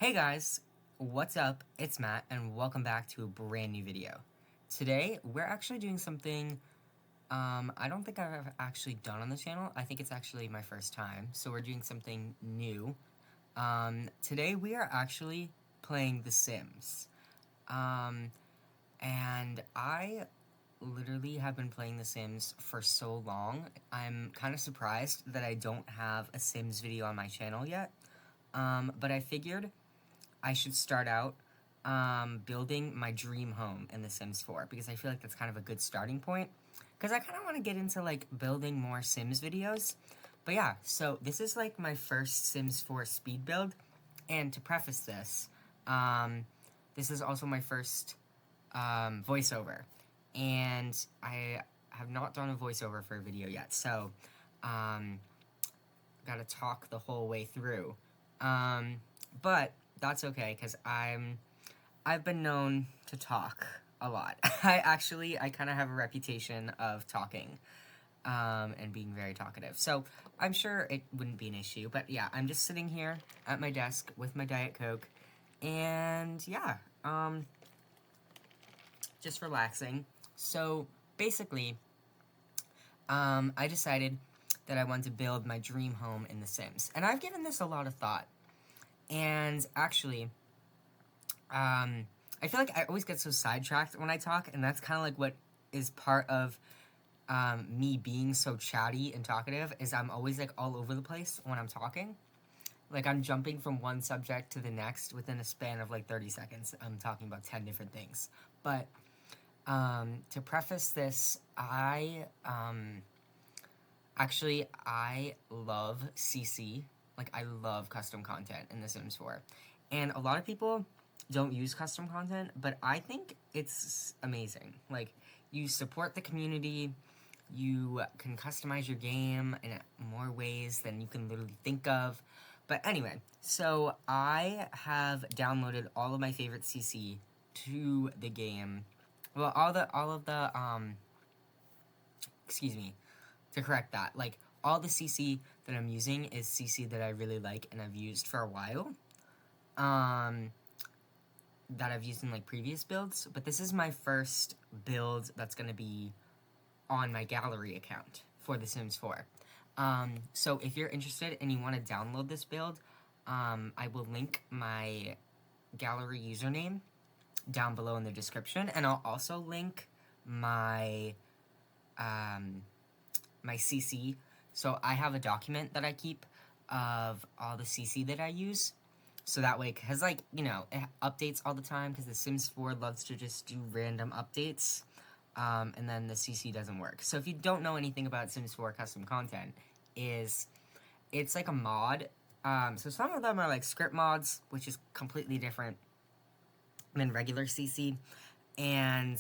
Hey guys, what's up? It's Matt, and welcome back to a brand new video. Today, we're actually doing something, I don't think I've actually done on the channel. I think it's actually my first time, so we're doing something new. Today we are actually playing The Sims. And I literally have been playing The Sims for so long. I'm kind of surprised that I don't have a Sims video on my channel yet. But I figured I should start out building my dream home in The Sims 4 because I feel like that's kind of a good starting point. Because I kind of want to get into like building more Sims videos. But yeah, so this is like my first Sims 4 speed build. And to preface this, this is also my first voiceover. And I have not done a voiceover for a video yet. So, gotta talk the whole way through. But that's okay, because I've been known to talk a lot. I kind of have a reputation of talking, and being very talkative. So, I'm sure it wouldn't be an issue, but yeah, I'm just sitting here at my desk with my Diet Coke, and yeah, just relaxing. So, basically, I decided that I wanted to build my dream home in The Sims. And I've given this a lot of thought. And actually, I feel like I always get so sidetracked when I talk, and that's kind of like what is part of me being so chatty and talkative, is I'm always like all over the place when I'm talking. Like I'm jumping from one subject to the next within a span of like 30 seconds. I'm talking about 10 different things. But to preface this, I love CC. Like, I love custom content in The Sims 4. And a lot of people don't use custom content, but I think it's amazing. Like, you support the community, you can customize your game in more ways than you can literally think of. But anyway, so I have downloaded all of my favorite CC to the game. Well, excuse me, to correct that, like, all the CC that I'm using is CC that I really like and I've used for a while. That I've used in, like, previous builds. But this is my first build that's gonna be on my gallery account for The Sims 4. So if you're interested and you want to download this build, I will link my gallery username down below in the description. And I'll also link my my CC. So I have a document that I keep of all the CC that I use. So that way, because, like, you know, it updates all the time, because The Sims 4 loves to just do random updates, and then the CC doesn't work. So if you don't know anything about Sims 4 custom content, it's like a mod. So some of them are like script mods, which is completely different than regular CC, and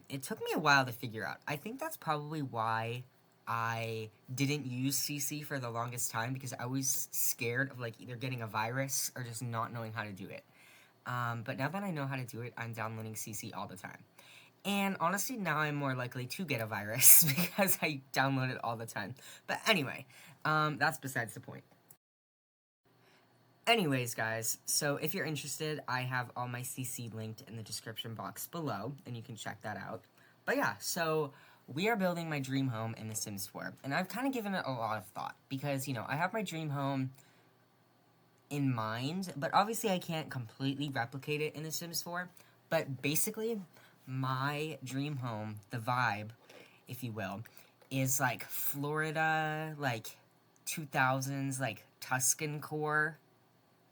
it took me a while to figure out. I think that's probably why I didn't use CC for the longest time, because I was scared of, like, either getting a virus or just not knowing how to do it. But now that I know how to do it, I'm downloading CC all the time. And honestly, now I'm more likely to get a virus because I download it all the time. But anyway, that's besides the point. Anyways, guys, so if you're interested, I have all my CC linked in the description box below, and you can check that out. But yeah, so we are building my dream home in The Sims 4, and I've kind of given it a lot of thought, because, you know, I have my dream home in mind, but obviously I can't completely replicate it in The Sims 4, but basically, my dream home, the vibe, if you will, is like Florida, like 2000s, like Tuscan core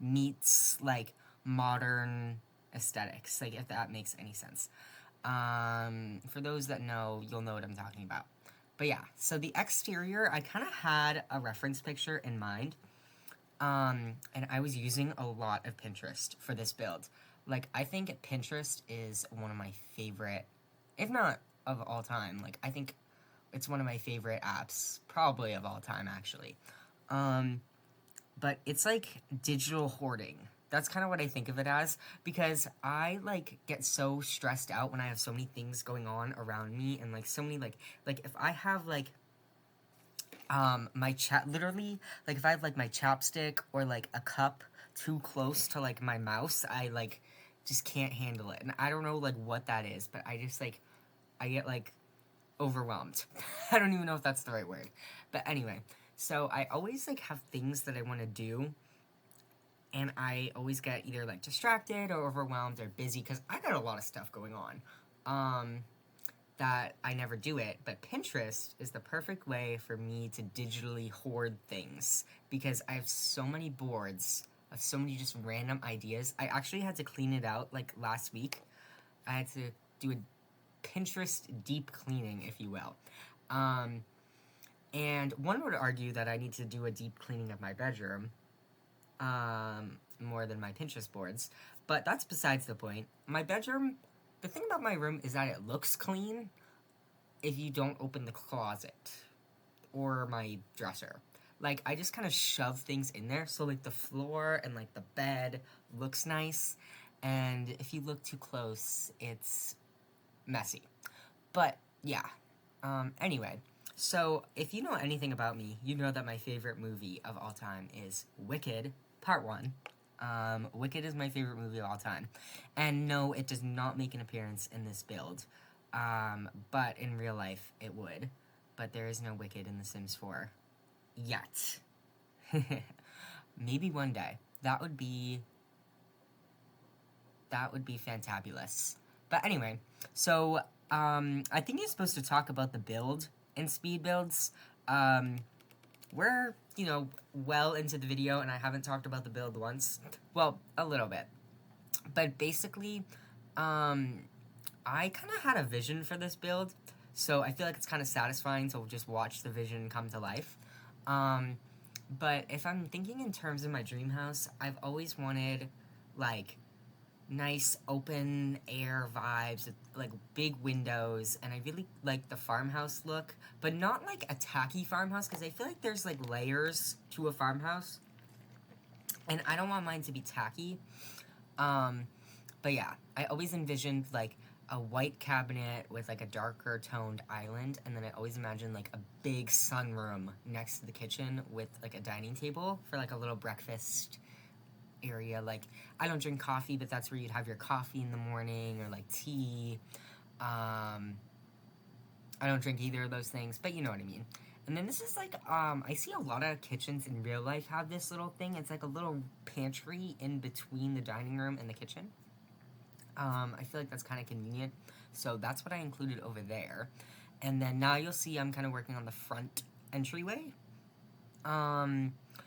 meets like modern aesthetics, like, if that makes any sense. For those that know, you'll know what I'm talking about. But yeah, so the exterior, I kind of had a reference picture in mind, and I was using a lot of Pinterest for this build. Like, I think Pinterest is one of my favorite, if not of all time, like, I think it's one of my favorite apps, probably of all time, actually. But it's like digital hoarding. That's kind of what I think of it as, because I, like, get so stressed out when I have so many things going on around me, and, like, so many, like, if I have, like, my literally, like, if I have, like, my chapstick or, like, a cup too close to, like, my mouse, I, like, just can't handle it. And I don't know, like, what that is, but I just, like, I get, like, overwhelmed. I don't even know if that's the right word. But anyway, so I always, like, have things that I want to do, and I always get either, like, distracted or overwhelmed or busy, because I got a lot of stuff going on. That I never do it, but Pinterest is the perfect way for me to digitally hoard things, because I have so many boards of so many just random ideas. I actually had to clean it out, like, last week. I had to do a Pinterest deep cleaning, if you will. And one would argue that I need to do a deep cleaning of my bedroom, more than my Pinterest boards, but that's besides the point. My bedroom, the thing about my room is that it looks clean if you don't open the closet or my dresser. Like, I just kind of shove things in there, so, like, the floor and, like, the bed looks nice, and if you look too close, it's messy. But, yeah. Anyway, so, if you know anything about me, you know that my favorite movie of all time is Wicked, Part 1. Wicked is my favorite movie of all time. And no, it does not make an appearance in this build. But in real life, it would. But there is no Wicked in The Sims 4. Yet. Maybe one day. That would be fantabulous. But anyway, so, I think you're supposed to talk about the build in speed builds. We're, you know, well into the video, and I haven't talked about the build once. Well, a little bit. But basically, I kind of had a vision for this build, so I feel like it's kind of satisfying to just watch the vision come to life. But if I'm thinking in terms of my dream house, I've always wanted, like, nice open air vibes with, like, big windows, and I really like the farmhouse look, but not, like, a tacky farmhouse, because I feel like there's, like, layers to a farmhouse, and I don't want mine to be tacky. But yeah, I always envisioned, like, a white cabinet with, like, a darker toned island, and then I always imagined, like, a big sunroom next to the kitchen with, like, a dining table for, like, a little breakfast area. Like, I don't drink coffee, but that's where you'd have your coffee in the morning, or, like, tea. I don't drink either of those things, but you know what I mean. And then this is, like, I see a lot of kitchens in real life have this little thing. It's, like, a little pantry in between the dining room and the kitchen. I feel like that's kind of convenient, so that's what I included over there. And then now you'll see I'm kind of working on the front entryway.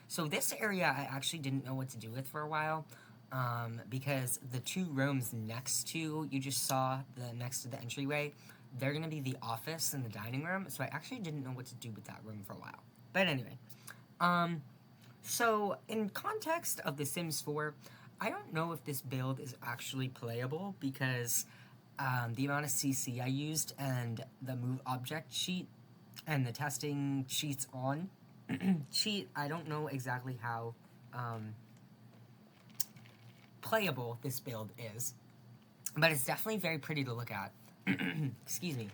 So this area I actually didn't know what to do with for a while, because the two rooms next to, you just saw, next to the entryway, they're gonna be the office and the dining room, so I actually didn't know what to do with that room for a while. But anyway, so in context of The Sims 4, I don't know if this build is actually playable, because the amount of CC I used and the move object sheet and the testing sheets on cheat, I don't know exactly how playable this build is, but it's definitely very pretty to look at. Excuse me.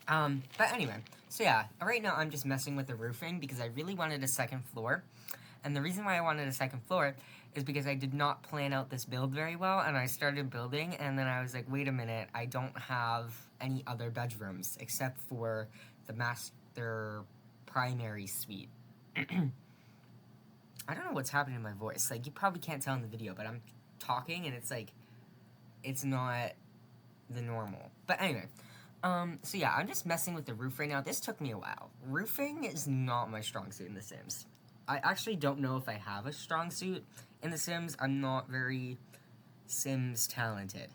But anyway, so yeah, right now I'm just messing with the roofing because I really wanted a second floor. And the reason why I wanted a second floor is because I did not plan out this build very well, and I started building, and then I was like, wait a minute, I don't have any other bedrooms except for the master primary suite. I don't know what's happening to my voice. Like, you probably can't tell in the video, but I'm talking, and it's like, it's not the normal. But anyway, so yeah, I'm just messing with the roof right now. This took me a while. Roofing is not my strong suit in The Sims. I actually don't know if I have a strong suit in The Sims. I'm not very Sims talented.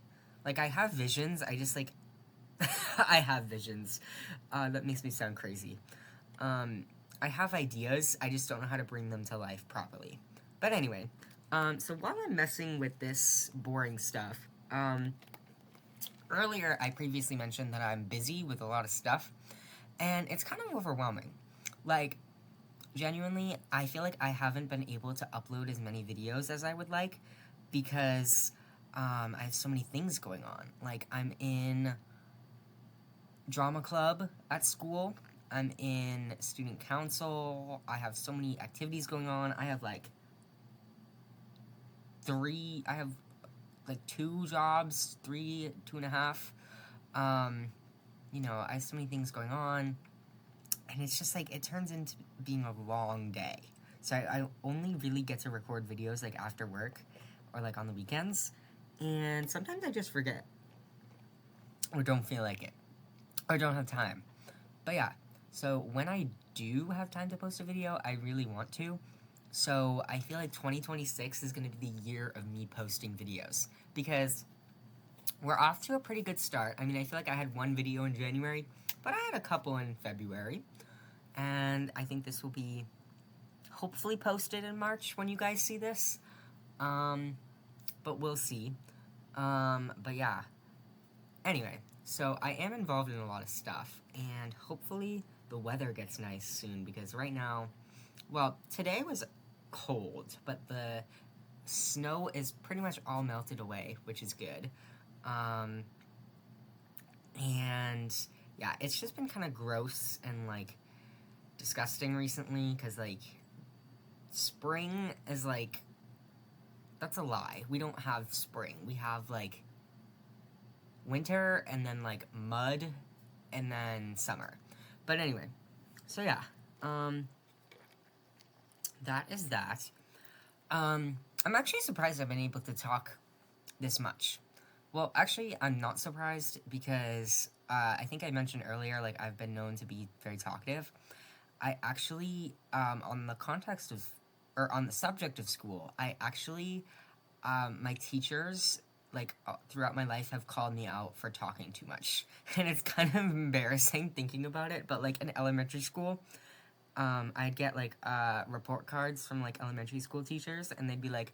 Like, I have visions, I just, like, I have visions. That makes me sound crazy. I have ideas, I just don't know how to bring them to life properly. But anyway, so while I'm messing with this boring stuff, earlier I previously mentioned that I'm busy with a lot of stuff, and it's kind of overwhelming. Like, genuinely, I feel like I haven't been able to upload as many videos as I would like, because I have so many things going on. Like, I'm in drama club at school, I'm in student council, I have so many activities going on, I have, like, I have like 2 jobs, 3, 2.5. I have so many things going on, and it's just like, it turns into being a long day. So I only really get to record videos like after work or like on the weekends, and sometimes I just forget or don't feel like it or don't have time. But yeah, so when I do have time to post a video, I really want to. So I feel like 2026 is going to be the year of me posting videos, because we're off to a pretty good start. I mean, I feel like I had one video in January, but I had a couple in February. And I think this will be hopefully posted in March when you guys see this. But we'll see. But yeah. Anyway, so I am involved in a lot of stuff, and hopefully the weather gets nice soon, because right now, well, today was cold, but the snow is pretty much all melted away, which is good. And yeah, it's just been kind of gross and like disgusting recently, because like spring is like, that's a lie. We don't have spring. We have like winter, and then like mud, and then summer. But anyway, so yeah, that is that. I'm actually surprised I've been able to talk this much. Well, actually, I'm not surprised, because I think I mentioned earlier, like, I've been known to be very talkative. I actually, on the context of, or on the subject of school, I actually, my teachers, like, throughout my life have called me out for talking too much. And it's kind of embarrassing thinking about it, but, like, in elementary school, I'd get, like, report cards from, like, elementary school teachers, and they'd be like,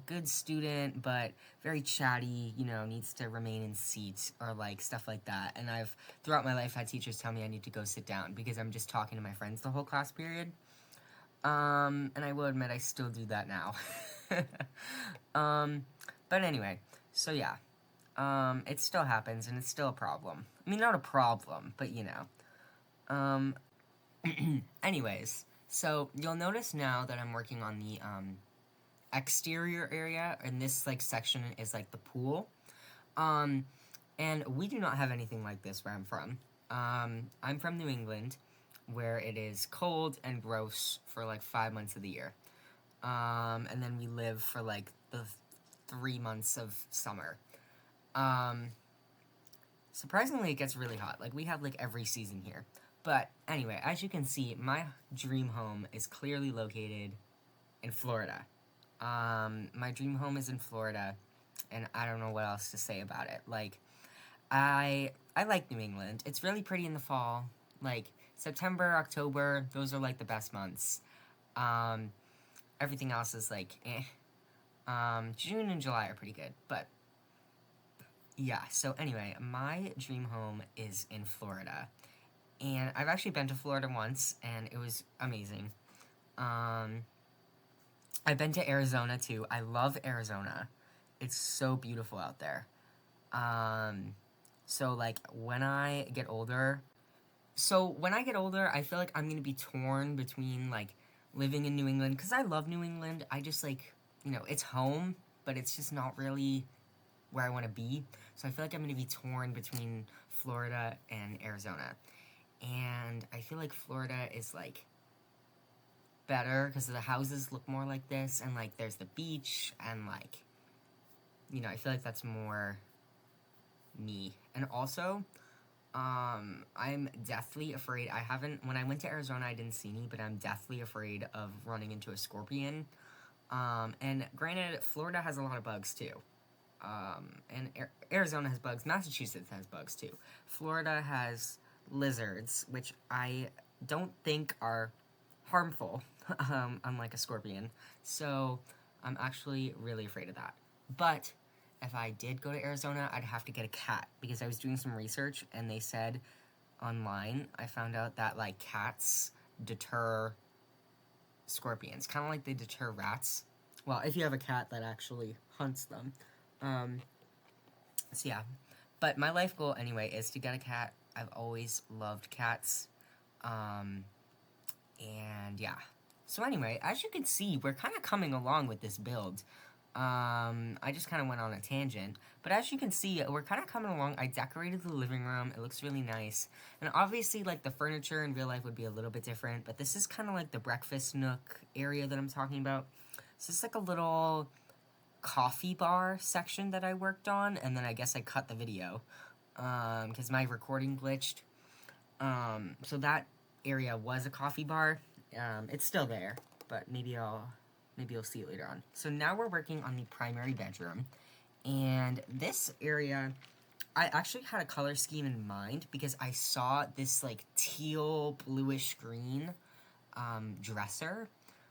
good student, but very chatty, needs to remain in seat, or like stuff like that. And I've, throughout my life, had teachers tell me I need to go sit down because I'm just talking to my friends the whole class period. And I will admit I still do that now. But anyway, so yeah. It still happens, and it's still a problem. I mean, not a problem, but anyways, so you'll notice now that I'm working on the, exterior area, and this like section is like the pool, and we do not have anything like this where I'm from. I'm from New England, where it is cold and gross for like 5 months of the year, and then we live for like the 3 months of summer. Surprisingly, it gets really hot. Like, we have like every season here. But anyway, as you can see, my dream home is clearly located in Florida. My dream home is in Florida, and I don't know what else to say about it. Like, I like New England. It's really pretty in the fall. Like, September, October, those are, like, the best months. Everything else is, like, eh. June and July are pretty good, but, yeah. So, anyway, my dream home is in Florida, and I've actually been to Florida once, and it was amazing. I've been to Arizona, too. I love Arizona. It's so beautiful out there. So, like, when I get older... So, when I get older, I feel like I'm gonna be torn between, like, living in New England, because I love New England. I just, like, it's home, but it's just not really where I want to be. So, I feel like I'm gonna be torn between Florida and Arizona. And I feel like Florida is, like, better because the houses look more like this, and like there's the beach, and like I feel like that's more me. And also, I'm deathly afraid. When I went to Arizona, I didn't see any, but I'm deathly afraid of running into a scorpion. And granted, Florida has a lot of bugs too. And Arizona has bugs. Massachusetts has bugs too. Florida has lizards, which I don't think are harmful, unlike a scorpion. So, I'm actually really afraid of that. But, if I did go to Arizona, I'd have to get a cat, because I was doing some research, and they said online, I found out that, like, cats deter scorpions, kind of like they deter rats. Well, if you have a cat that actually hunts them. So yeah. But my life goal, anyway, is to get a cat. I've always loved cats. And yeah. So anyway, as you can see, we're kind of coming along with this build. I just kind of went on a tangent, but as you can see, we're kind of coming along. I decorated the living room. It looks really nice. And obviously, like, the furniture in real life would be a little bit different, but this is kind of like the breakfast nook area that I'm talking about. So it's like a little coffee bar section that I worked on, and then I guess I cut the video, because my recording glitched. So that area was a coffee bar. It's still there, but maybe you'll see it later on. So now we're working on the primary bedroom, and this area, I actually had a color scheme in mind because I saw this like teal bluish green dresser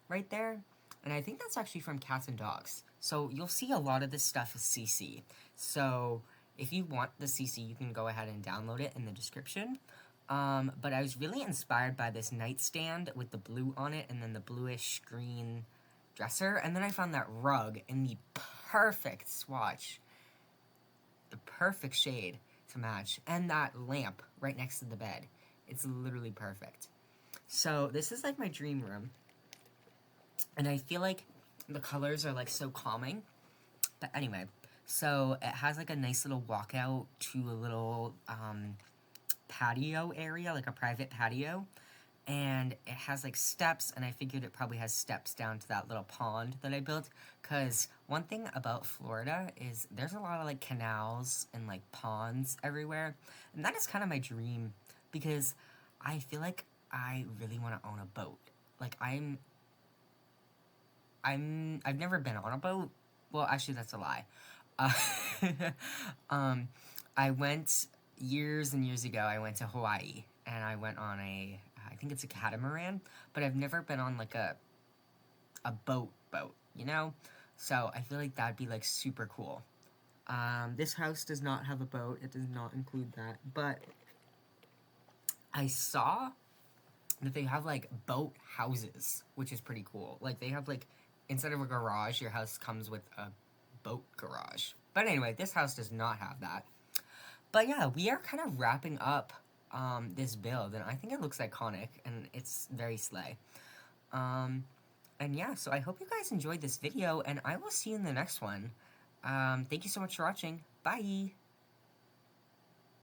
right there, and I think that's actually from Cats and Dogs. So you'll see a lot of this stuff is CC. So if you want the CC, you can go ahead and download it in the description. But I was really inspired by this nightstand with the blue on it and then the bluish green dresser. And then I found that rug in the perfect swatch, the perfect shade to match, and that lamp right next to the bed. It's literally perfect. So this is like my dream room. And I feel like the colors are like so calming. But anyway, so it has like a nice little walkout to a little patio area, like a private patio, and it has like steps, and I figured it probably has steps down to that little pond that I built, because one thing about Florida is there's a lot of like canals and like ponds everywhere, and that is kind of my dream, because I feel like I really want to own a boat. Like I've never been on a boat. Well, actually, that's a lie. Uh, um, I went years and years ago. I went to Hawaii, and I went on I think it's a catamaran, but I've never been on like a boat, you know? So I feel like that'd be like super cool. This house does not have a boat. It does not include that, but I saw that they have like boat houses, which is pretty cool. Like they have like, instead of a garage, your house comes with a boat garage. But anyway, this house does not have that. But yeah, we are kind of wrapping up this build, and I think it looks iconic, and it's very slay. And yeah, so I hope you guys enjoyed this video, and I will see you in the next one. Thank you so much for watching. Bye!